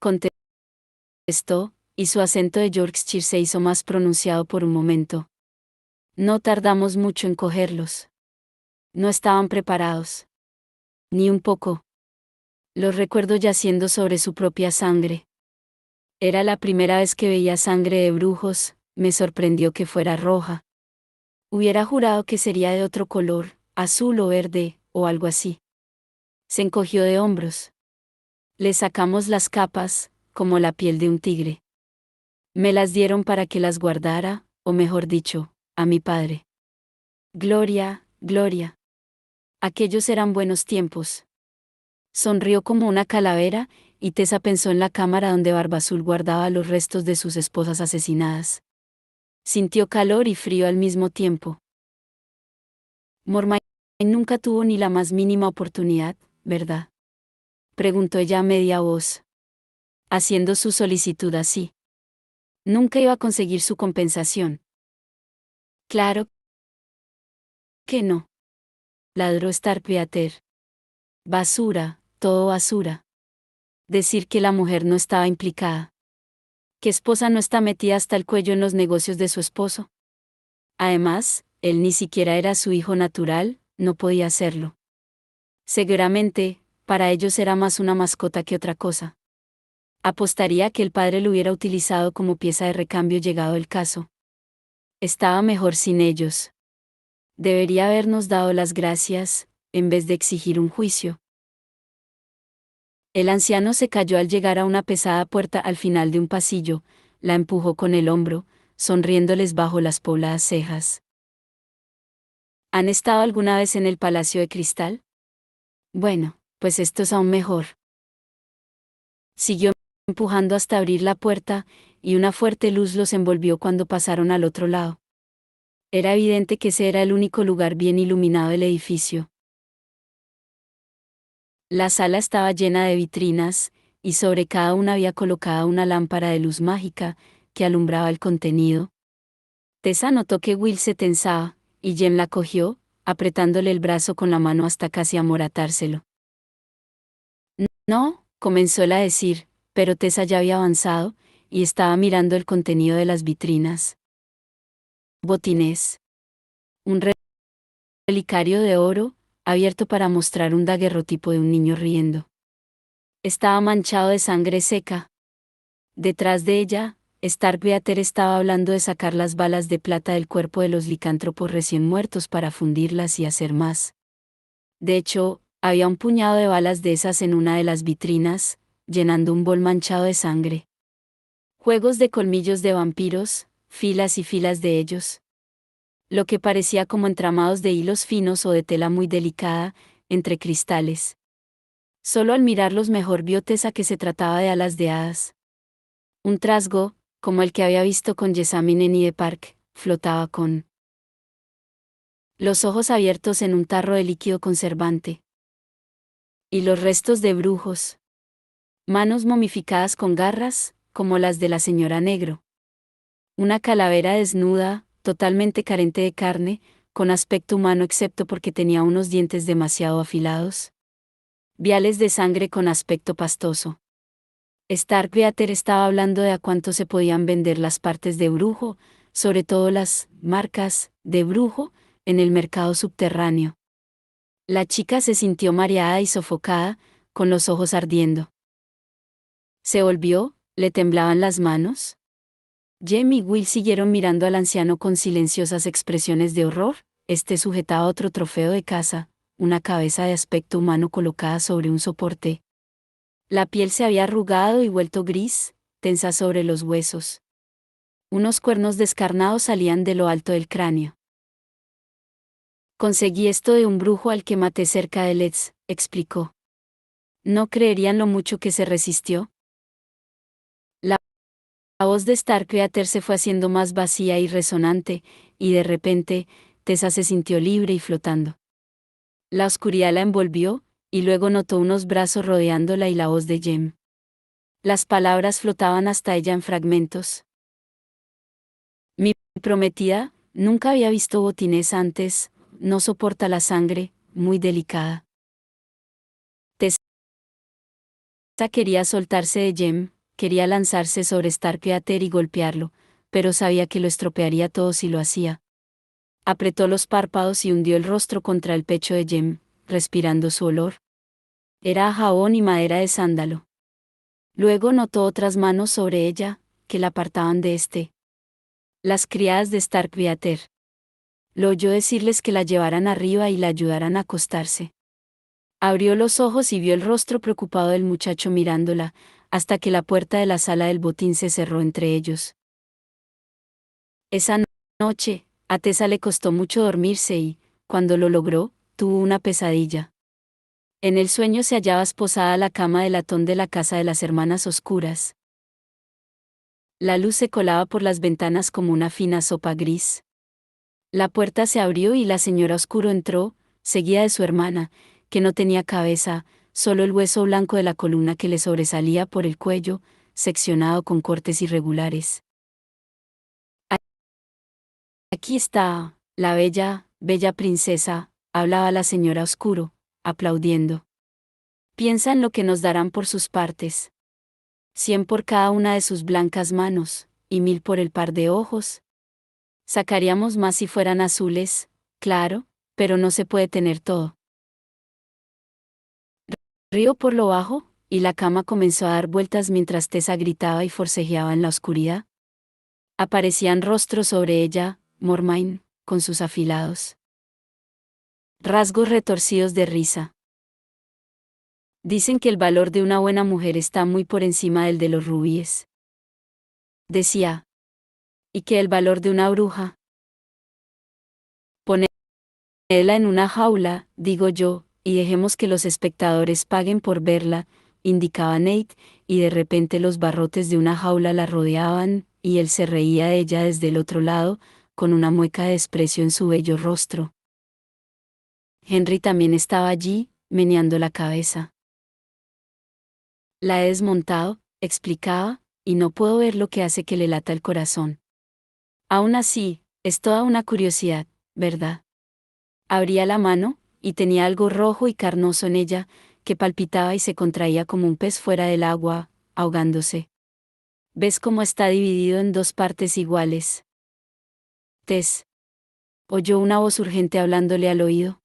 contestó, y su acento de Yorkshire se hizo más pronunciado por un momento. No tardamos mucho en cogerlos. No estaban preparados. Ni un poco. Los recuerdo yaciendo sobre su propia sangre. Era la primera vez que veía sangre de brujos, me sorprendió que fuera roja. Hubiera jurado que sería de otro color, azul o verde, o algo así. Se encogió de hombros. Le sacamos las capas, como la piel de un tigre. Me las dieron para que las guardara, o mejor dicho, a mi padre. Gloria, Gloria. Aquellos eran buenos tiempos. Sonrió como una calavera, y Tessa pensó en la cámara donde Barbazul guardaba los restos de sus esposas asesinadas. Sintió calor y frío al mismo tiempo. Mormain nunca tuvo ni la más mínima oportunidad, ¿verdad? Preguntó ella a media voz. Haciendo su solicitud así. Nunca iba a conseguir su compensación. Claro que no. Ladró Starkweather. Basura, todo basura. Decir que la mujer no estaba implicada. ¿Qué esposa no está metida hasta el cuello en los negocios de su esposo? Además, él ni siquiera era su hijo natural, no podía hacerlo. Seguramente, para ellos era más una mascota que otra cosa. Apostaría que el padre lo hubiera utilizado como pieza de recambio llegado el caso. Estaba mejor sin ellos. Debería habernos dado las gracias, en vez de exigir un juicio. El anciano se cayó al llegar a una pesada puerta al final de un pasillo, la empujó con el hombro, sonriéndoles bajo las pobladas cejas. ¿Han estado alguna vez en el Palacio de Cristal? Bueno, pues esto es aún mejor. Siguió empujando hasta abrir la puerta, y una fuerte luz los envolvió cuando pasaron al otro lado. Era evidente que ese era el único lugar bien iluminado del edificio. La sala estaba llena de vitrinas, y sobre cada una había colocada una lámpara de luz mágica, que alumbraba el contenido. Tessa notó que Will se tensaba, y Jem la cogió, apretándole el brazo con la mano hasta casi amoratárselo. No, comenzó él a decir, pero Tessa ya había avanzado, y estaba mirando el contenido de las vitrinas. Botines. Un relicario de oro, abierto para mostrar un daguerrotipo de un niño riendo. Estaba manchado de sangre seca. Detrás de ella, Starkweather estaba hablando de sacar las balas de plata del cuerpo de los licántropos recién muertos para fundirlas y hacer más. De hecho, había un puñado de balas de esas en una de las vitrinas, llenando un bol manchado de sangre. Juegos de colmillos de vampiros, filas y filas de ellos. Lo que parecía como entramados de hilos finos o de tela muy delicada, entre cristales. Solo al mirarlos mejor vio Tessa que se trataba de alas de hadas. Un trasgo, como el que había visto con Jessamine en Hyde Park, flotaba con los ojos abiertos en un tarro de líquido conservante. Y los restos de brujos. Manos momificadas con garras, como las de la señora Negro. Una calavera desnuda, totalmente carente de carne, con aspecto humano excepto porque tenía unos dientes demasiado afilados. Viales de sangre con aspecto pastoso. Starkweather estaba hablando de a cuánto se podían vender las partes de brujo, sobre todo las marcas de brujo, en el mercado subterráneo. La chica se sintió mareada y sofocada, con los ojos ardiendo. Se volvió, le temblaban las manos. Jem y Will siguieron mirando al anciano con silenciosas expresiones de horror. Este sujetaba otro trofeo de caza, una cabeza de aspecto humano colocada sobre un soporte. La piel se había arrugado y vuelto gris, tensa sobre los huesos. Unos cuernos descarnados salían de lo alto del cráneo. Conseguí esto de un brujo al que maté cerca de Letts, explicó. ¿No creerían lo mucho que se resistió? La voz de Starkweather se fue haciendo más vacía y resonante, y de repente, Tessa se sintió libre y flotando. La oscuridad la envolvió, y luego notó unos brazos rodeándola y la voz de Jem. Las palabras flotaban hasta ella en fragmentos. Mi prometida, nunca había visto botines antes, no soporta la sangre, muy delicada. Tessa quería soltarse de Jem, quería lanzarse sobre Starkweather y golpearlo, pero sabía que lo estropearía todo si lo hacía. Apretó los párpados y hundió el rostro contra el pecho de Jem, respirando su olor. Era a jabón y madera de sándalo. Luego notó otras manos sobre ella, que la apartaban de este. Las criadas de Starkweather. Lo oyó decirles que la llevaran arriba y la ayudaran a acostarse. Abrió los ojos y vio el rostro preocupado del muchacho mirándola, hasta que la puerta de la sala del botín se cerró entre ellos. Esa noche, a Tessa le costó mucho dormirse y, cuando lo logró, tuvo una pesadilla. En el sueño se hallaba esposada a la cama de latón de la casa de las hermanas oscuras. La luz se colaba por las ventanas como una fina sopa gris. La puerta se abrió y la señora Oscuro entró, seguida de su hermana, que no tenía cabeza, solo el hueso blanco de la columna que le sobresalía por el cuello, seccionado con cortes irregulares. Aquí está, la bella princesa, hablaba la señora Oscuro, aplaudiendo. Piensa en lo que nos darán por sus partes. 100 por cada una de sus blancas manos, y 1000 por el par de ojos. Sacaríamos más si fueran azules, claro, pero no se puede tener todo. Río por lo bajo, y la cama comenzó a dar vueltas mientras Tessa gritaba y forcejeaba en la oscuridad. Aparecían rostros sobre ella, Mormain, con sus afilados rasgos retorcidos de risa. Dicen que el valor de una buena mujer está muy por encima del de los rubíes. Decía. Y que el valor de una bruja. Ponedla en una jaula, digo yo, y dejemos que los espectadores paguen por verla, indicaba Nate, y de repente los barrotes de una jaula la rodeaban, y él se reía de ella desde el otro lado, con una mueca de desprecio en su bello rostro. Henry también estaba allí, meneando la cabeza. La he desmontado, explicaba, y no puedo ver lo que hace que le lata el corazón. Aún así, es toda una curiosidad, ¿verdad? Abría la mano, y tenía algo rojo y carnoso en ella, que palpitaba y se contraía como un pez fuera del agua, ahogándose. ¿Ves cómo está dividido en dos partes iguales? Tess. Oyó una voz urgente hablándole al oído.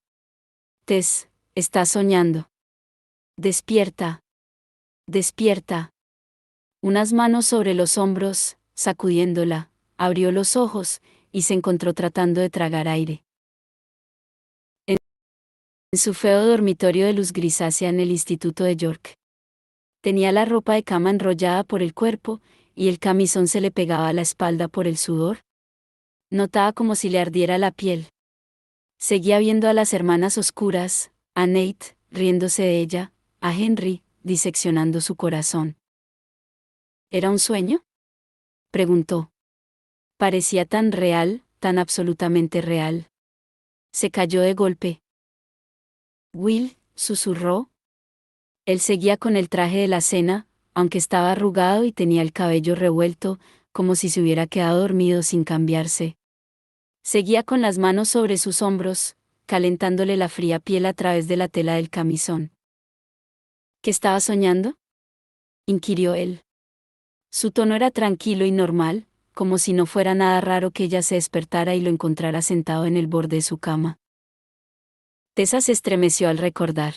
Tess, estás soñando. Despierta. Despierta. Unas manos sobre los hombros, sacudiéndola, abrió los ojos, y se encontró tratando de tragar aire. En su feo dormitorio de luz grisácea en el Instituto de York. Tenía la ropa de cama enrollada por el cuerpo, y el camisón se le pegaba a la espalda por el sudor. Notaba como si le ardiera la piel. Seguía viendo a las hermanas oscuras, a Nate, riéndose de ella, a Henry, diseccionando su corazón. ¿Era un sueño?, preguntó. Parecía tan real, tan absolutamente real. Se cayó de golpe. Will, susurró. Él seguía con el traje de la cena, aunque estaba arrugado y tenía el cabello revuelto, como si se hubiera quedado dormido sin cambiarse. Seguía con las manos sobre sus hombros, calentándole la fría piel a través de la tela del camisón. ¿Qué estaba soñando?, inquirió él. Su tono era tranquilo y normal, como si no fuera nada raro que ella se despertara y lo encontrara sentado en el borde de su cama. Tessa se estremeció al recordar.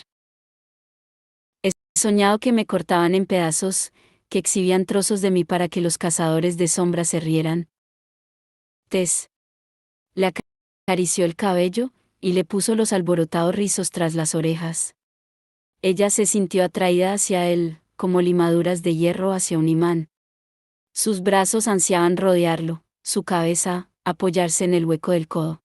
He soñado que me cortaban en pedazos, que exhibían trozos de mí para que los cazadores de sombras se rieran. Tess le acarició el cabello, y le puso los alborotados rizos tras las orejas. Ella se sintió atraída hacia él, como limaduras de hierro hacia un imán. Sus brazos ansiaban rodearlo, su cabeza, apoyarse en el hueco del codo.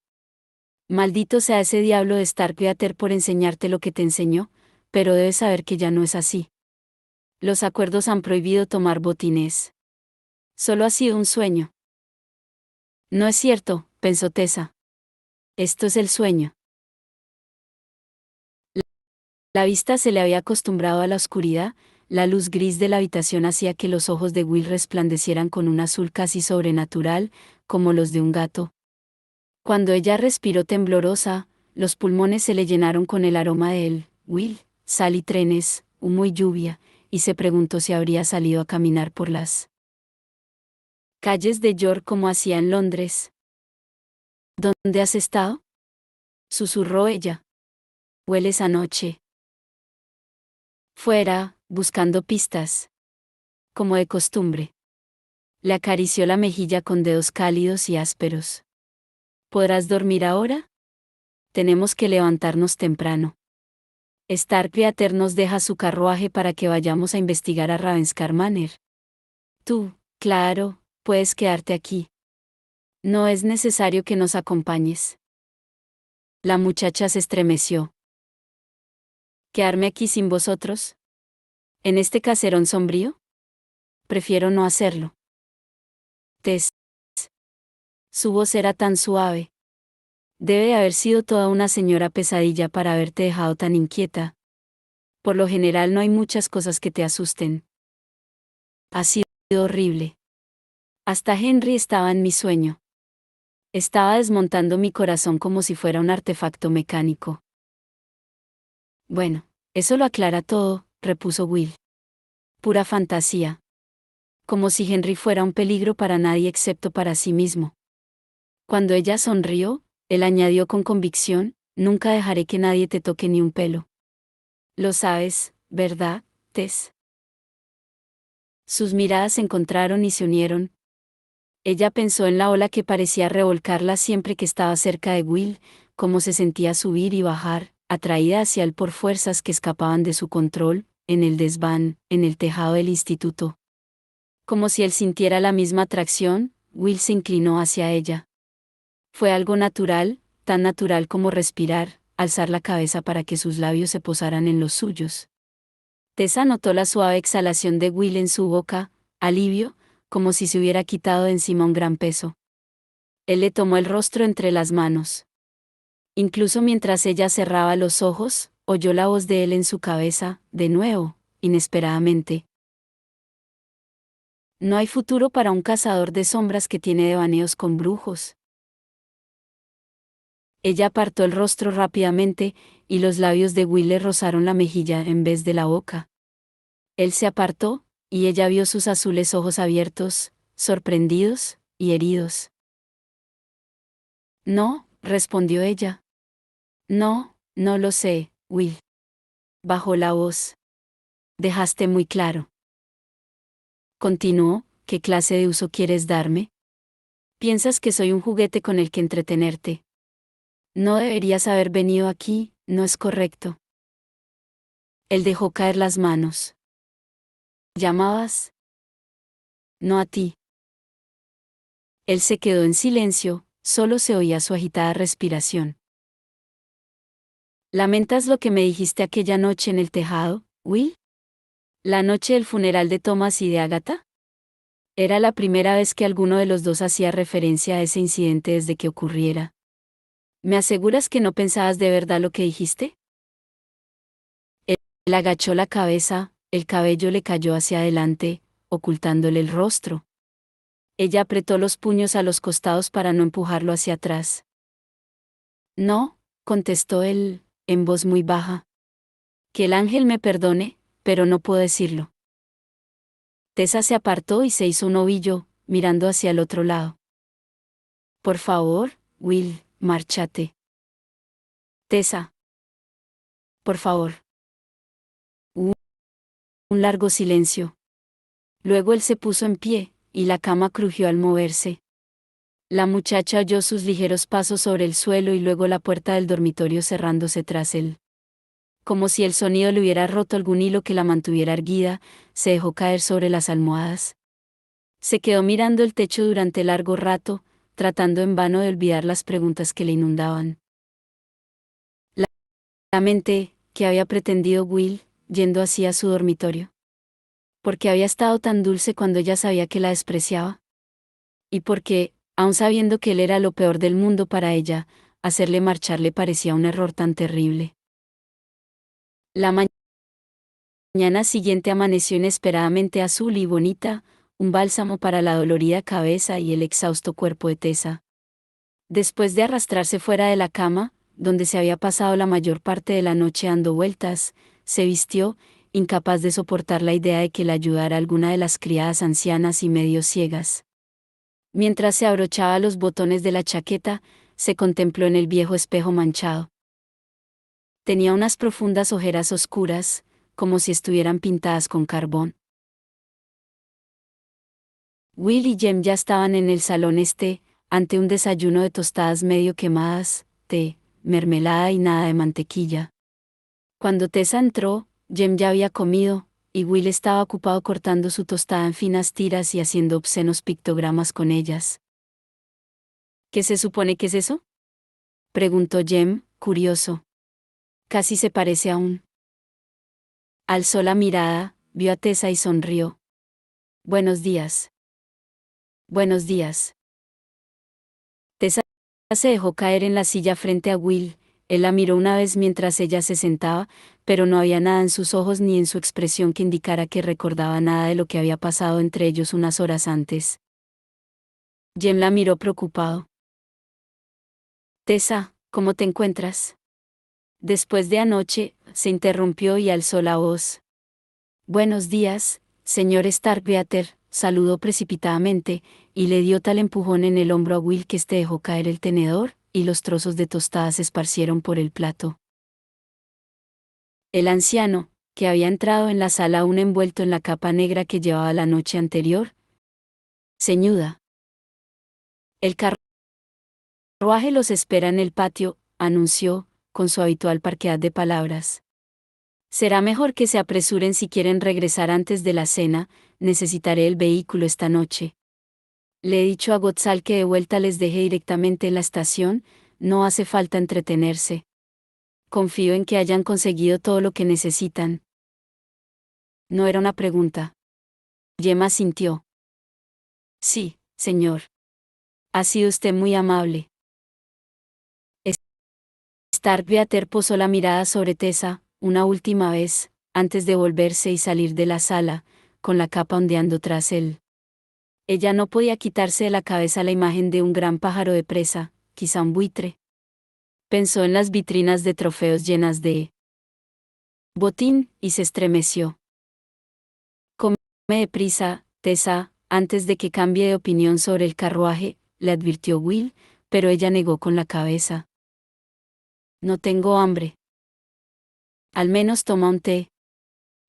Maldito sea ese diablo de Starkweather por enseñarte lo que te enseñó, pero debes saber que ya no es así. Los acuerdos han prohibido tomar botines. Solo ha sido un sueño. No es cierto, pensó Tessa. Esto es el sueño. La vista se le había acostumbrado a la oscuridad, la luz gris de la habitación hacía que los ojos de Will resplandecieran con un azul casi sobrenatural, como los de un gato. Cuando ella respiró temblorosa, los pulmones se le llenaron con el aroma de él, Will, sal y trenes, humo y lluvia, y se preguntó si habría salido a caminar por las calles de York como hacía en Londres. ¿Dónde has estado?, susurró ella. Hueles a noche. Fuera, buscando pistas. Como de costumbre. Le acarició la mejilla con dedos cálidos y ásperos. ¿Podrás dormir ahora? Tenemos que levantarnos temprano. Starkweather nos deja su carruaje para que vayamos a investigar a Ravenscar Manor. Tú, claro, puedes quedarte aquí. No es necesario que nos acompañes. La muchacha se estremeció. ¿Quedarme aquí sin vosotros? ¿En este caserón sombrío? Prefiero no hacerlo. Tess. Su voz era tan suave. Debe de haber sido toda una señora pesadilla para haberte dejado tan inquieta. Por lo general no hay muchas cosas que te asusten. Ha sido horrible. Hasta Henry estaba en mi sueño. Estaba desmontando mi corazón como si fuera un artefacto mecánico. Bueno, eso lo aclara todo, repuso Will. Pura fantasía. Como si Henry fuera un peligro para nadie excepto para sí mismo. Cuando ella sonrió, él añadió con convicción, nunca dejaré que nadie te toque ni un pelo. Lo sabes, ¿verdad, Tess? Sus miradas se encontraron y se unieron. Ella pensó en la ola que parecía revolcarla siempre que estaba cerca de Will, cómo se sentía subir y bajar, atraída hacia él por fuerzas que escapaban de su control, en el desván, en el tejado del instituto. Como si él sintiera la misma atracción, Will se inclinó hacia ella. Fue algo natural, tan natural como respirar, alzar la cabeza para que sus labios se posaran en los suyos. Tessa notó la suave exhalación de Will en su boca, alivio, como si se hubiera quitado de encima un gran peso. Él le tomó el rostro entre las manos. Incluso mientras ella cerraba los ojos, oyó la voz de él en su cabeza, de nuevo, inesperadamente. No hay futuro para un cazador de sombras que tiene devaneos con brujos. Ella apartó el rostro rápidamente, y los labios de Will le rozaron la mejilla en vez de la boca. Él se apartó, y ella vio sus azules ojos abiertos, sorprendidos y heridos. No, respondió ella. No, no lo sé, Will. Bajó la voz. Dejaste muy claro. Continuó, ¿qué clase de uso quieres darme? ¿Piensas que soy un juguete con el que entretenerte? No deberías haber venido aquí, no es correcto. Él dejó caer las manos. ¿Llamabas? No a ti. Él se quedó en silencio, solo se oía su agitada respiración. ¿Lamentas lo que me dijiste aquella noche en el tejado, Will? ¿La noche del funeral de Thomas y de Agatha? Era la primera vez que alguno de los dos hacía referencia a ese incidente desde que ocurriera. ¿Me aseguras que no pensabas de verdad lo que dijiste? Él agachó la cabeza, el cabello le cayó hacia adelante, ocultándole el rostro. Ella apretó los puños a los costados para no empujarlo hacia atrás. No, contestó él, en voz muy baja. Que el ángel me perdone, pero no puedo decirlo. Tessa se apartó y se hizo un ovillo, mirando hacia el otro lado. Por favor, Will, márchate. Tessa. Por favor. Hubo un largo silencio. Luego él se puso en pie, y la cama crujió al moverse. La muchacha oyó sus ligeros pasos sobre el suelo y luego la puerta del dormitorio cerrándose tras él. Como si el sonido le hubiera roto algún hilo que la mantuviera erguida, se dejó caer sobre las almohadas. Se quedó mirando el techo durante largo rato, tratando en vano de olvidar las preguntas que le inundaban. La mente, que había pretendido Will, yendo así a su dormitorio. Porque había estado tan dulce cuando ella sabía que la despreciaba. Y porque, aun sabiendo que él era lo peor del mundo para ella, hacerle marchar le parecía un error tan terrible. La mañana siguiente amaneció inesperadamente azul y bonita, un bálsamo para la dolorida cabeza y el exhausto cuerpo de Tessa. Después de arrastrarse fuera de la cama, donde se había pasado la mayor parte de la noche dando vueltas, se vistió, incapaz de soportar la idea de que la ayudara alguna de las criadas ancianas y medio ciegas. Mientras se abrochaba los botones de la chaqueta, se contempló en el viejo espejo manchado. Tenía unas profundas ojeras oscuras, como si estuvieran pintadas con carbón. Will y Jem ya estaban en el salón ante un desayuno de tostadas medio quemadas, té, mermelada y nada de mantequilla. Cuando Tessa entró, Jem ya había comido, y Will estaba ocupado cortando su tostada en finas tiras y haciendo obscenos pictogramas con ellas. ¿Qué se supone que es eso?, preguntó Jem, curioso. Casi se parece a un. Alzó la mirada, vio a Tessa y sonrió. Buenos días. Buenos días. Tessa se dejó caer en la silla frente a Will. Él la miró una vez mientras ella se sentaba, pero no había nada en sus ojos ni en su expresión que indicara que recordaba nada de lo que había pasado entre ellos unas horas antes. Jem la miró preocupado. Tessa, ¿cómo te encuentras? Después de anoche, se interrumpió y alzó la voz. Buenos días, señor Starkweather, saludó precipitadamente, y le dio tal empujón en el hombro a Will que dejó caer el tenedor, y los trozos de tostada se esparcieron por el plato. El anciano, que había entrado en la sala aún envuelto en la capa negra que llevaba la noche anterior, ceñuda. El carruaje los espera en el patio, anunció, con su habitual parquedad de palabras. Será mejor que se apresuren si quieren regresar antes de la cena, necesitaré el vehículo esta noche. Le he dicho a Gotzal que de vuelta les deje directamente en la estación, no hace falta entretenerse. Confío en que hayan conseguido todo lo que necesitan. No era una pregunta. Jem asintió. Sí, señor. Ha sido usted muy amable. Starkweather posó la mirada sobre Tessa, una última vez, antes de volverse y salir de la sala, con la capa ondeando tras él. Ella no podía quitarse de la cabeza la imagen de un gran pájaro de presa, quizá un buitre. Pensó en las vitrinas de trofeos llenas de botín, y se estremeció. Come deprisa, Tessa, antes de que cambie de opinión sobre el carruaje, le advirtió Will, pero ella negó con la cabeza. No tengo hambre. Al menos toma un té.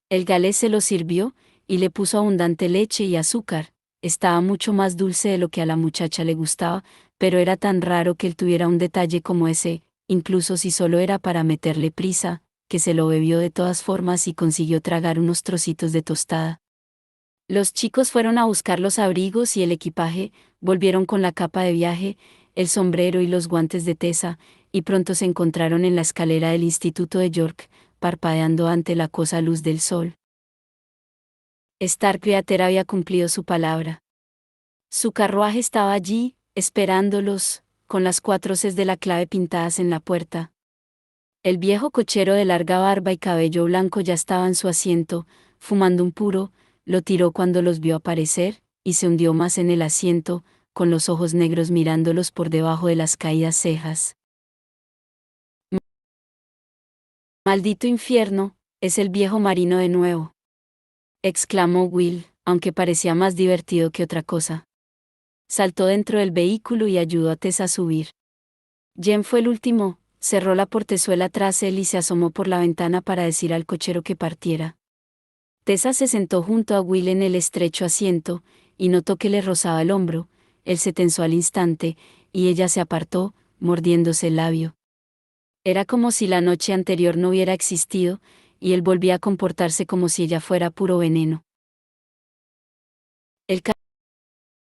El galés se lo sirvió, y le puso abundante leche y azúcar. Estaba mucho más dulce de lo que a la muchacha le gustaba, pero era tan raro que él tuviera un detalle como ese, incluso si solo era para meterle prisa, que se lo bebió de todas formas y consiguió tragar unos trocitos de tostada. Los chicos fueron a buscar los abrigos y el equipaje, volvieron con la capa de viaje, el sombrero y los guantes de Tessa, y pronto se encontraron en la escalera del Instituto de York, parpadeando ante la acosa luz del sol. Starkweather había cumplido su palabra. Su carruaje estaba allí, esperándolos, con las 4 Cs de la clave pintadas en la puerta. El viejo cochero de larga barba y cabello blanco ya estaba en su asiento, fumando un puro, lo tiró cuando los vio aparecer, y se hundió más en el asiento, con los ojos negros mirándolos por debajo de las caídas cejas. «Maldito infierno, es el viejo marino de nuevo», exclamó Will, aunque parecía más divertido que otra cosa. Saltó dentro del vehículo y ayudó a Tess a subir. Jem fue el último, cerró la portezuela tras él y se asomó por la ventana para decir al cochero que partiera. Tessa se sentó junto a Will en el estrecho asiento, y notó que le rozaba el hombro. Él se tensó al instante, y ella se apartó, mordiéndose el labio. Era como si la noche anterior no hubiera existido, y él volvía a comportarse como si ella fuera puro veneno. El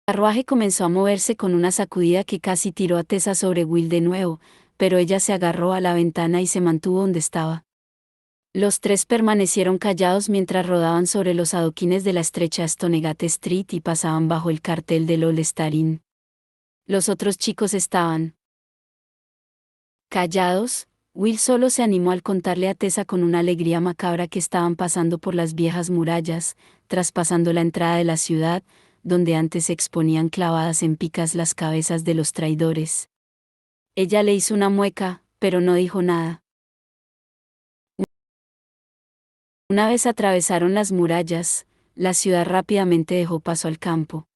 carruaje comenzó a moverse con una sacudida que casi tiró a Tessa sobre Will de nuevo, pero ella se agarró a la ventana y se mantuvo donde estaba. Los tres permanecieron callados mientras rodaban sobre los adoquines de la estrecha Stonegate Street y pasaban bajo el cartel del All Star Inn. Los otros chicos estaban callados. Will solo se animó al contarle a Tessa con una alegría macabra que estaban pasando por las viejas murallas, traspasando la entrada de la ciudad, donde antes se exponían clavadas en picas las cabezas de los traidores. Ella le hizo una mueca, pero no dijo nada. Una vez atravesaron las murallas, la ciudad rápidamente dejó paso al campo.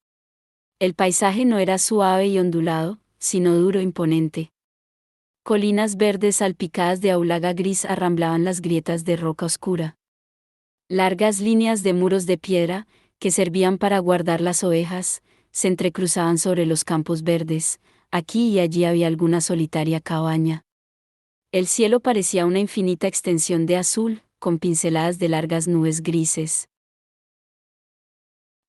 El paisaje no era suave y ondulado, sino duro e imponente. Colinas verdes salpicadas de aulaga gris arramblaban las grietas de roca oscura. Largas líneas de muros de piedra, que servían para guardar las ovejas, se entrecruzaban sobre los campos verdes. Aquí y allí había alguna solitaria cabaña. El cielo parecía una infinita extensión de azul, con pinceladas de largas nubes grises.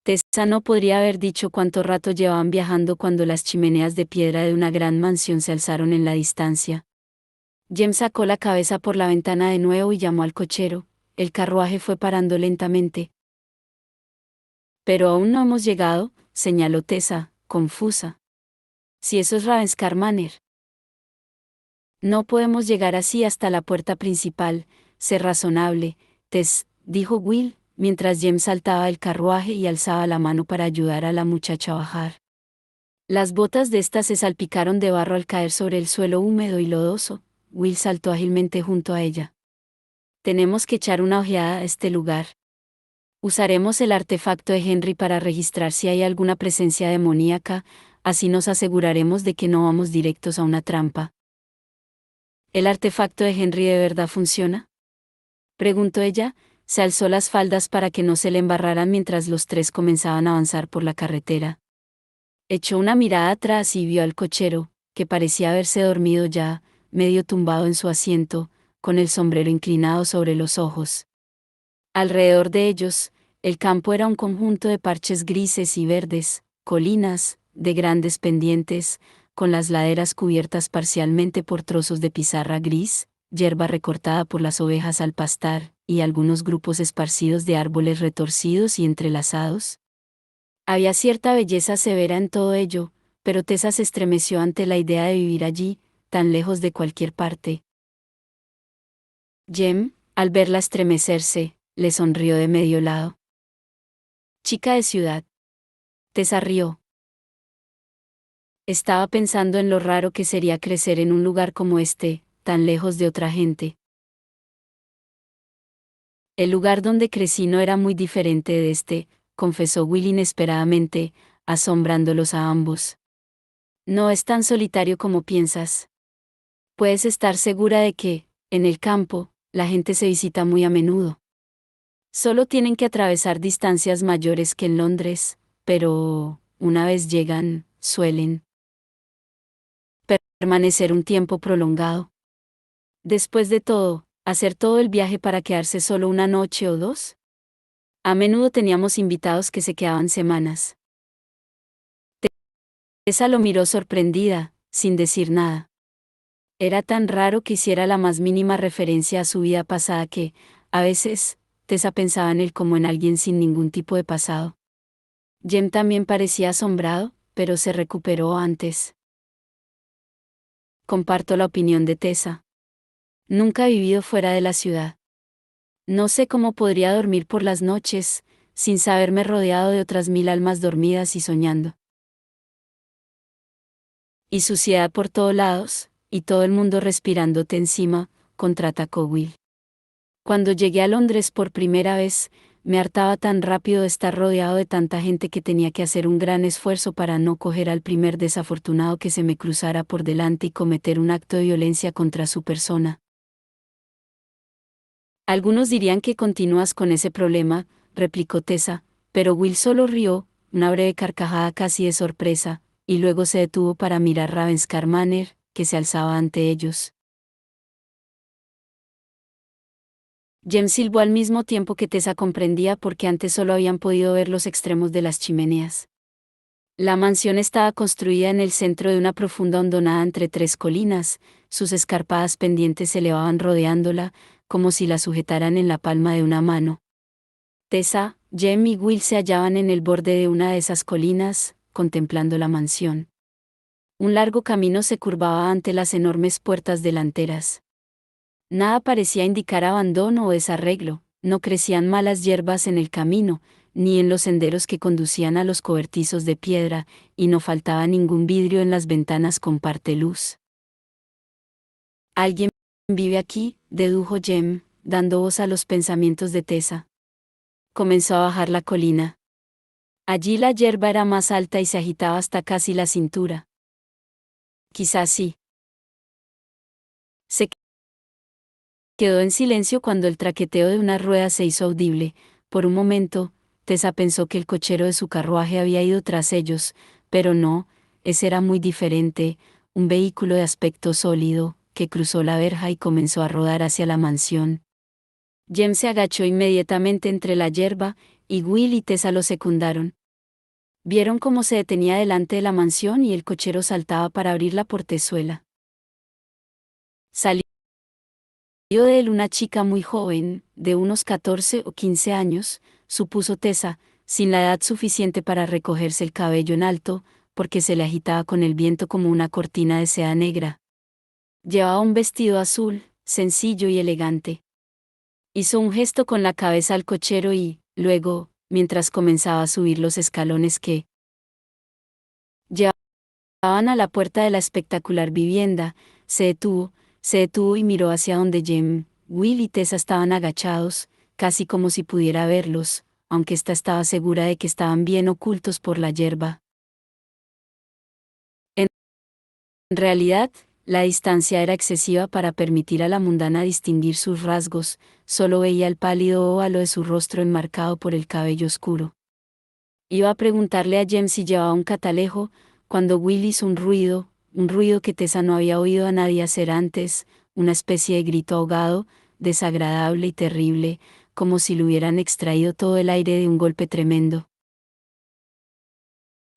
Tessa no podría haber dicho cuánto rato llevaban viajando cuando las chimeneas de piedra de una gran mansión se alzaron en la distancia. Jem sacó la cabeza por la ventana de nuevo y llamó al cochero. El carruaje fue parando lentamente. «Pero aún no hemos llegado», señaló Tessa, confusa. «Si eso es Ravenscar Manor». «No podemos llegar así hasta la puerta principal. Sé razonable, Tess», dijo Will, mientras Jem saltaba del carruaje y alzaba la mano para ayudar a la muchacha a bajar. Las botas de ésta se salpicaron de barro al caer sobre el suelo húmedo y lodoso. Will saltó ágilmente junto a ella. «Tenemos que echar una ojeada a este lugar. Usaremos el artefacto de Henry para registrar si hay alguna presencia demoníaca, así nos aseguraremos de que no vamos directos a una trampa». «¿El artefacto de Henry de verdad funciona?», preguntó ella. Se alzó las faldas para que no se le embarraran mientras los tres comenzaban a avanzar por la carretera. Echó una mirada atrás y vio al cochero, que parecía haberse dormido ya, medio tumbado en su asiento, con el sombrero inclinado sobre los ojos. Alrededor de ellos, el campo era un conjunto de parches grises y verdes, colinas, de grandes pendientes, con las laderas cubiertas parcialmente por trozos de pizarra gris, hierba recortada por las ovejas al pastar, y algunos grupos esparcidos de árboles retorcidos y entrelazados. Había cierta belleza severa en todo ello, pero Tessa se estremeció ante la idea de vivir allí, tan lejos de cualquier parte. Jem, al verla estremecerse, le sonrió de medio lado. «Chica de ciudad». Tessa rió. Estaba pensando en lo raro que sería crecer en un lugar como este, tan lejos de otra gente. «El lugar donde crecí no era muy diferente de este», confesó Will inesperadamente, asombrándolos a ambos. «No es tan solitario como piensas. Puedes estar segura de que, en el campo, la gente se visita muy a menudo. Solo tienen que atravesar distancias mayores que en Londres, pero, una vez llegan, suelen permanecer un tiempo prolongado. Después de todo, hacer todo el viaje para quedarse solo una noche o dos. A menudo teníamos invitados que se quedaban semanas». Tessa lo miró sorprendida, sin decir nada. Era tan raro que hiciera la más mínima referencia a su vida pasada que, a veces, Tessa pensaba en él como en alguien sin ningún tipo de pasado. Jem también parecía asombrado, pero se recuperó antes. Comparto la opinión de Tessa. Nunca he vivido fuera de la ciudad. No sé cómo podría dormir por las noches, sin saberme rodeado de otras 1000 almas dormidas y soñando. Y suciedad por todos lados, y todo el mundo respirándote encima, contraatacó Will. Cuando llegué a Londres por primera vez, me hartaba tan rápido de estar rodeado de tanta gente que tenía que hacer un gran esfuerzo para no coger al primer desafortunado que se me cruzara por delante y cometer un acto de violencia contra su persona. Algunos dirían que continúas con ese problema, replicó Tessa, pero Will solo rió, una breve carcajada casi de sorpresa, y luego se detuvo para mirar Ravenscar Manor, que se alzaba ante ellos. Jem silbó al mismo tiempo que Tessa comprendía por qué antes solo habían podido ver los extremos de las chimeneas. La mansión estaba construida en el centro de una profunda hondonada entre 3 colinas, sus escarpadas pendientes se elevaban rodeándola, como si la sujetaran en la palma de una mano. Tessa, Jem y Will se hallaban en el borde de una de esas colinas, contemplando la mansión. Un largo camino se curvaba ante las enormes puertas delanteras. Nada parecía indicar abandono o desarreglo, no crecían malas hierbas en el camino, ni en los senderos que conducían a los cobertizos de piedra, y no faltaba ningún vidrio en las ventanas con parte luz. «Alguien vive aquí», dedujo Jem, dando voz a los pensamientos de Tessa. Comenzó a bajar la colina. Allí la hierba era más alta y se agitaba hasta casi la cintura. Quizás sí. Se quedó en silencio cuando el traqueteo de una rueda se hizo audible. Por un momento, Tessa pensó que el cochero de su carruaje había ido tras ellos, pero no, ese era muy diferente, un vehículo de aspecto sólido, que cruzó la verja y comenzó a rodar hacia la mansión. Jem se agachó inmediatamente entre la hierba, y Will y Tessa lo secundaron. Vieron cómo se detenía delante de la mansión y el cochero saltaba para abrir la portezuela. Salió de él una chica muy joven, de unos 14 o 15 años, supuso Tessa, sin la edad suficiente para recogerse el cabello en alto, porque se le agitaba con el viento como una cortina de seda negra. Llevaba un vestido azul, sencillo y elegante. Hizo un gesto con la cabeza al cochero y, luego, mientras comenzaba a subir los escalones que llevaban a la puerta de la espectacular vivienda, se detuvo y miró hacia donde Jem, Will y Tessa estaban agachados, casi como si pudiera verlos, aunque ésta estaba segura de que estaban bien ocultos por la hierba. En realidad, la distancia era excesiva para permitir a la mundana distinguir sus rasgos, solo veía el pálido óvalo de su rostro enmarcado por el cabello oscuro. Iba a preguntarle a Jem si llevaba un catalejo, cuando Will hizo un ruido que Tessa no había oído a nadie hacer antes, una especie de grito ahogado, desagradable y terrible, como si le hubieran extraído todo el aire de un golpe tremendo.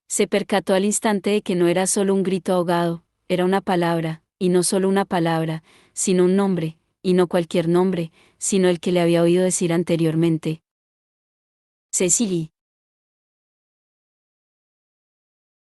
Se percató al instante de que no era solo un grito ahogado, era una palabra, y no solo una palabra, sino un nombre, y no cualquier nombre, sino el que le había oído decir anteriormente. Cecily.